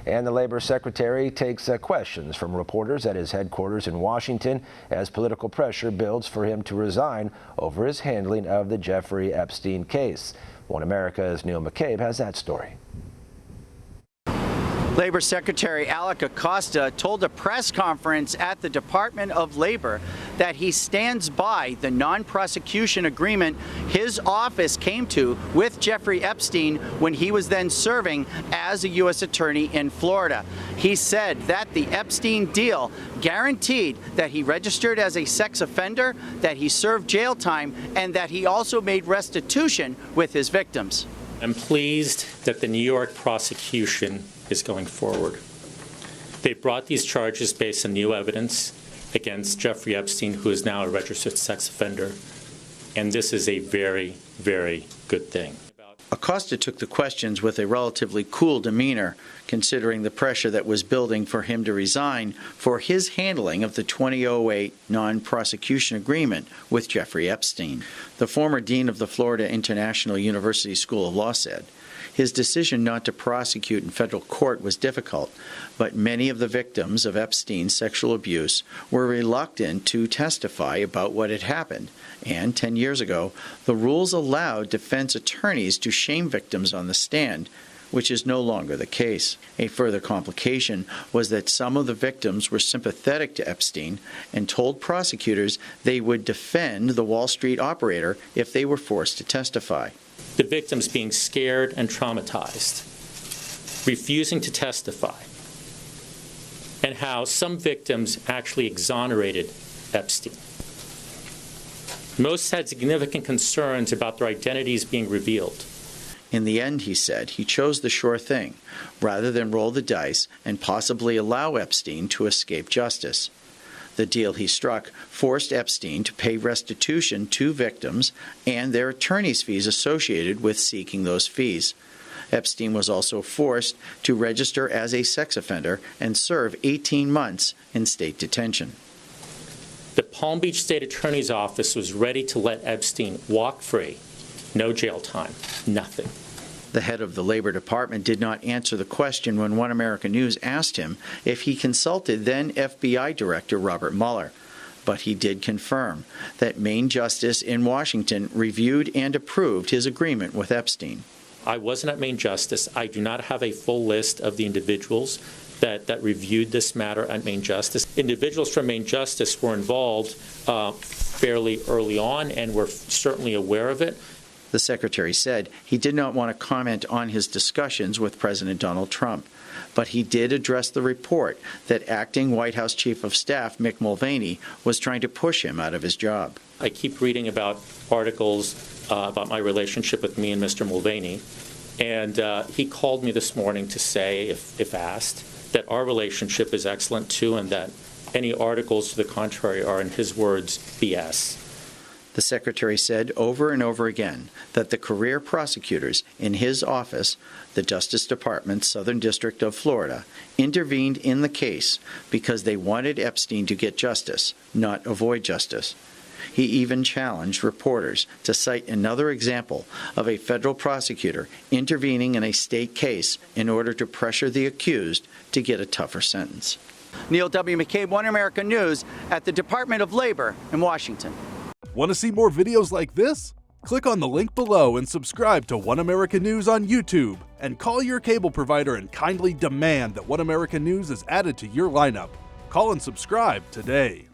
And the Labor Secretary takes questions from reporters at his headquarters in Washington as political pressure builds for him to resign over his handling of the Jeffrey Epstein case. One America's Neil McCabe has that story. Labor Secretary Alex Acosta told a press conference at the Department of Labor that he stands by the non-prosecution agreement his office came to with Jeffrey Epstein when he was then serving as a U.S. attorney in Florida. He said that the Epstein deal guaranteed that he registered as a sex offender, that he served jail time, and that he also made restitution with his victims. I'm pleased that the New York prosecution is going forward. They brought these charges based on new evidence against Jeffrey Epstein, who is now a registered sex offender, and this is a very, very good thing. Acosta took the questions with a relatively cool demeanor, considering the pressure that was building for him to resign for his handling of the 2008 non-prosecution agreement with Jeffrey Epstein. The former dean of the Florida International University School of Law said his decision not to prosecute in federal court was difficult, but many of the victims of Epstein's sexual abuse were reluctant to testify about what had happened. And 10 years ago, the rules allowed defense attorneys to shame victims on the stand, which is no longer the case. A further complication was that some of the victims were sympathetic to Epstein and told prosecutors they would defend the Wall Street operator if they were forced to testify. The victims being scared and traumatized, refusing to testify, and how some victims actually exonerated Epstein. Most had significant concerns about their identities being revealed. In the end, he said, he chose the sure thing, rather than roll the dice and possibly allow Epstein to escape justice. The deal he struck forced Epstein to pay restitution to victims and their attorney's fees associated with seeking those fees. Epstein was also forced to register as a sex offender and serve 18 months in state detention. The Palm Beach State Attorney's Office was ready to let Epstein walk free. No jail time, nothing. The head of the Labor Department did not answer the question when One American News asked him if he consulted then FBI Director Robert Mueller. But he did confirm that Maine Justice in Washington reviewed and approved his agreement with Epstein. I wasn't at Maine Justice. I do not have a full list of the individuals that reviewed this matter at Maine Justice. Individuals from Maine Justice were involved fairly early on and were certainly aware of it. The Secretary said he did not want to comment on his discussions with President Donald Trump, but he did address the report that acting White House Chief of Staff Mick Mulvaney was trying to push him out of his job. I keep reading about articles about my relationship with me and Mr. Mulvaney, and he called me this morning to say, if asked, that our relationship is excellent too, and that any articles to the contrary are, in his words, BS. The Secretary said over and over again that the career prosecutors in his office, the Justice Department's Southern District of Florida, intervened in the case because they wanted Epstein to get justice, not avoid justice. He even challenged reporters to cite another example of a federal prosecutor intervening in a state case in order to pressure the accused to get a tougher sentence. Neil W. McCabe, One American News, at the Department of Labor in Washington. Want to see more videos like this? Click on the link below and subscribe to One American News on YouTube. And call your cable provider and kindly demand that One American News is added to your lineup. Call and subscribe today.